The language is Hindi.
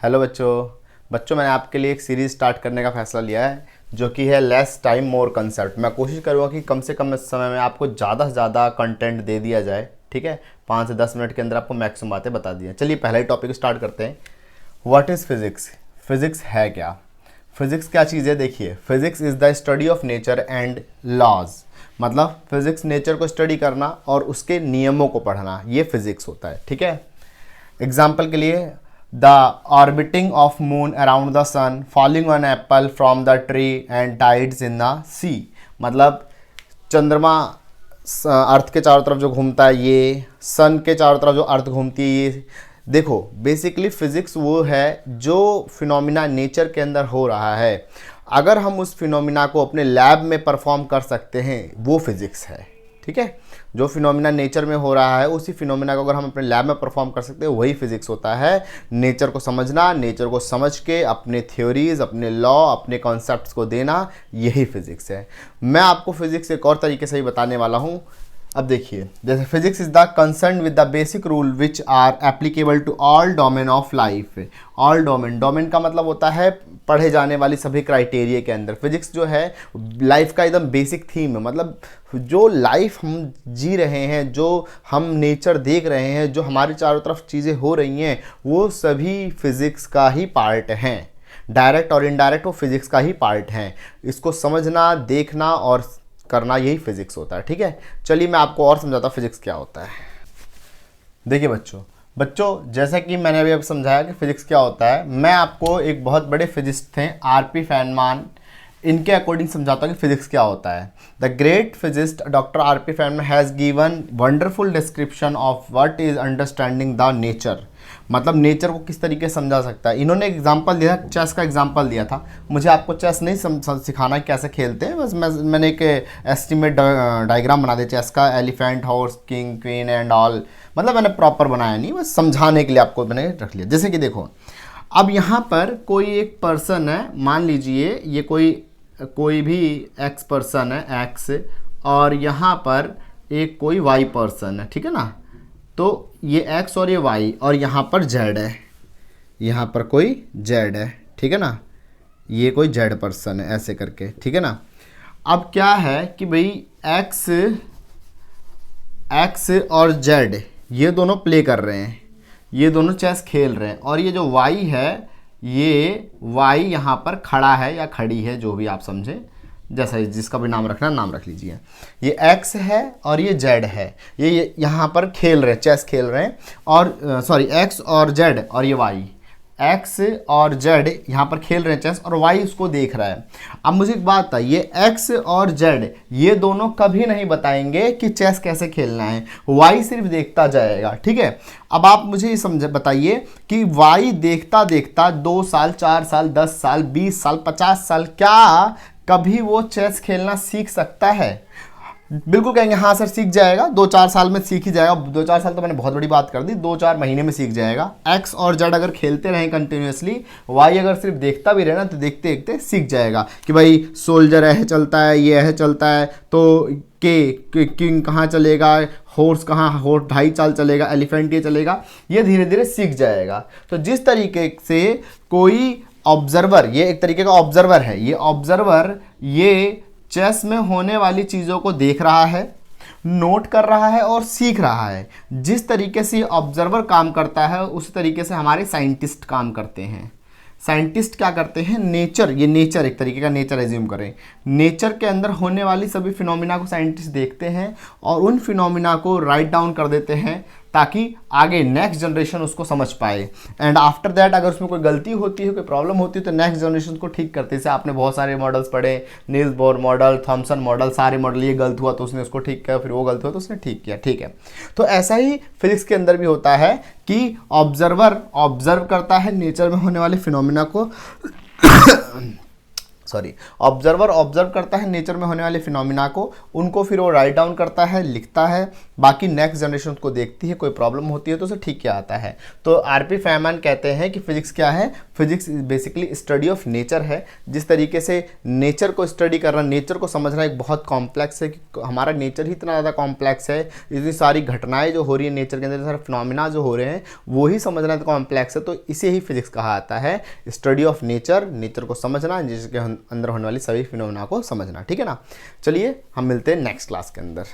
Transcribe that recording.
हेलो बच्चों मैंने आपके लिए एक सीरीज़ स्टार्ट करने का फैसला लिया है जो कि है लेस टाइम मोर कंसेप्ट। मैं कोशिश करूँगा कि कम से कम इस समय में आपको ज़्यादा से ज़्यादा कंटेंट दे दिया जाए। ठीक है, 5 से 10 मिनट के अंदर आपको मैक्सिमम बातें बता दी हैं। चलिए पहला ही टॉपिक स्टार्ट करते हैं। What is physics? फिज़िक्स है क्या? फिज़िक्स क्या चीज़ है? देखिए, physics is the study of nature and laws. मतलब फिज़िक्स नेचर को स्टडी करना और उसके नियमों को पढ़ना, ये फिज़िक्स होता है। ठीक है, एग्जाम्पल के लिए the orbiting of moon around the sun, falling on apple from the tree and tides in the sea. मतलब चंद्रमा अर्थ के चारों तरफ जो घूमता है, ये सन के चारों तरफ जो अर्थ घूमती है, ये देखो बेसिकली फिज़िक्स वो है जो फिनोमिना नेचर के अंदर हो रहा है, अगर हम उस फिनोमिना को अपने लैब में परफॉर्म कर सकते हैं वो फिज़िक्स है। ठीक है, जो फिनोमिना नेचर में हो रहा है उसी फिनोमिना को अगर हम अपने लैब में परफॉर्म कर सकते हैं वही फिज़िक्स होता है। नेचर को समझना, नेचर को समझ के अपने थ्योरीज, अपने लॉ, अपने कॉन्सेप्ट्स को देना, यही फिज़िक्स है। मैं आपको फिज़िक्स एक और तरीके से ही बताने वाला हूँ। अब देखिए, जैसे physics is the concern with the basic rule which are applicable to all domain of life. All domain का मतलब होता है पढ़े जाने वाली सभी क्राइटेरिया के अंदर। फिजिक्स जो है लाइफ का एकदम बेसिक थीम है। मतलब जो लाइफ हम जी रहे हैं, जो हम नेचर देख रहे हैं, जो हमारे चारों तरफ चीज़ें हो रही हैं, वो सभी फिज़िक्स का ही पार्ट हैं। डायरेक्ट और इनडायरेक्ट वो फिज़िक्स का ही पार्ट हैं। इसको समझना, देखना और करना, यही फिज़िक्स होता है। ठीक है, चलिए मैं आपको और समझाता हूँ फिज़िक्स क्या होता है। देखिए बच्चों जैसा कि मैंने अभी समझाया कि फ़िज़िक्स क्या होता है, मैं आपको एक बहुत बड़े फिजिस्ट थे आरपी फैनमान, इनके अकॉर्डिंग समझाता हूँ कि फिज़िक्स क्या होता है। The great physicist doctor RP Feynman has given wonderful description of what is understanding the nature. मतलब नेचर को किस तरीके से समझा सकता है। इन्होंने एग्जांपल दिया, चेस का एग्जांपल दिया था। मुझे आपको चेस नहीं सिखाना कैसे खेलते हैं, बस मैंने एक एस्टिमेट डायग्राम बना दिया चेस का, elephant, horse, king, queen and all. मतलब मैंने प्रॉपर बनाया नहीं, बस समझाने के लिए आपको मैंने रख लिया। जैसे कि देखो, अब यहाँ पर कोई एक पर्सन है, मान लीजिए ये कोई भी एक्स पर्सन है, एक्स, और यहाँ पर एक कोई वाई पर्सन है। ठीक है ना, तो ये x और ये y, और यहाँ पर z है, यहाँ पर कोई z है। ठीक है ना, ये कोई z पर्सन है, ऐसे करके। ठीक है ना, अब क्या है कि भाई x और z ये दोनों प्ले कर रहे हैं, ये दोनों चेस खेल रहे हैं, और ये जो y है, ये y यहाँ पर खड़ा है या खड़ी है, जो भी आप समझे, जैसा जिसका भी नाम रखना नाम रख लीजिए। ये x है और ये z है, ये यहाँ पर खेल रहे हैं, चेस खेल रहे हैं, और सॉरी x और z, और ये y, x और z यहाँ पर खेल रहे हैं चेस, और y उसको देख रहा है। अब मुझे एक बात है, ये x और z ये दोनों कभी नहीं बताएंगे कि चेस कैसे खेलना है, y सिर्फ देखता जाएगा। ठीक है, अब आप मुझे ये समझ बताइए कि y देखता देखता 2 साल, 4 साल, 10 साल, 20 साल, 50 साल, क्या कभी वो चेस खेलना सीख सकता है? बिल्कुल कहेंगे हाँ सर सीख जाएगा, 2-4 साल में सीख ही जाएगा। 2-4 साल तो मैंने बहुत बड़ी बात कर दी, 2-4 महीने में सीख जाएगा। एक्स और जेड अगर खेलते रहें कंटिन्यूसली, वाई अगर सिर्फ देखता भी रहे ना, तो देखते देखते सीख जाएगा कि भाई सोल्जर है चलता है, ये है चलता है, तो किंग कहाँ चलेगा, हॉर्स कहाँ, हॉर्स 2.5 चाल चलेगा, एलिफेंट ये चलेगा, ये धीरे धीरे सीख जाएगा। तो जिस तरीके से कोई ऑब्जर्वर, ये एक तरीके का ऑब्जर्वर है, ये ऑब्जर्वर ये चेस में होने वाली चीज़ों को देख रहा है, नोट कर रहा है और सीख रहा है। जिस तरीके से ऑब्जर्वर काम करता है उसी तरीके से हमारे साइंटिस्ट काम करते हैं। साइंटिस्ट क्या करते हैं, नेचर, ये नेचर एक तरीके का नेचर एज्यूम करें, नेचर के अंदर होने वाली सभी फिनोमिना को साइंटिस्ट देखते हैं और उन फिनोमिना को राइट डाउन कर देते हैं ताकि आगे नेक्स्ट जनरेशन उसको समझ पाए। एंड आफ्टर दैट अगर उसमें कोई गलती होती है, कोई प्रॉब्लम होती है, तो नेक्स्ट जनरेशन को ठीक करते हैं। जैसे आपने बहुत सारे मॉडल्स पढ़े, Niels Bohr model, Thompson model, सारे मॉडल, ये गलत हुआ तो उसने उसको ठीक किया, फिर वो गलत हुआ तो उसने ठीक किया। ठीक है, तो ऐसा ही फिजिक्स के अंदर भी होता है कि ऑब्जर्वर ऑब्जर्व करता है नेचर में होने वाले फिनोमिना को सॉरी, ऑब्जर्वर ऑब्जर्व करता है नेचर में होने वाले फिनोमिना को, उनको फिर वो राइट डाउन करता है, लिखता है, बाकी नेक्स्ट जनरेशन को देखती है, कोई प्रॉब्लम होती है तो उसे ठीक किया आता है। तो आरपी फैमन कहते हैं कि फिजिक्स क्या है, physics basically study of nature है। जिस तरीके से नेचर को स्टडी करना, नेचर को समझना एक बहुत कॉम्प्लेक्स है, कि हमारा नेचर ही इतना ज़्यादा कॉम्प्लेक्स है, इतनी सारी घटनाएं जो हो रही है नेचर के अंदर, सारे फिनोमिना जो हो रहे हैं वो ही समझना तो कॉम्प्लेक्स है। तो इसे ही फिजिक्स कहा जाता है, स्टडी ऑफ नेचर, नेचर को समझना, जिसके अंदर होने वाली सभी फिनोमिना को समझना। ठीक है ना। चलिए हम मिलते हैं नेक्स्ट क्लास के अंदर।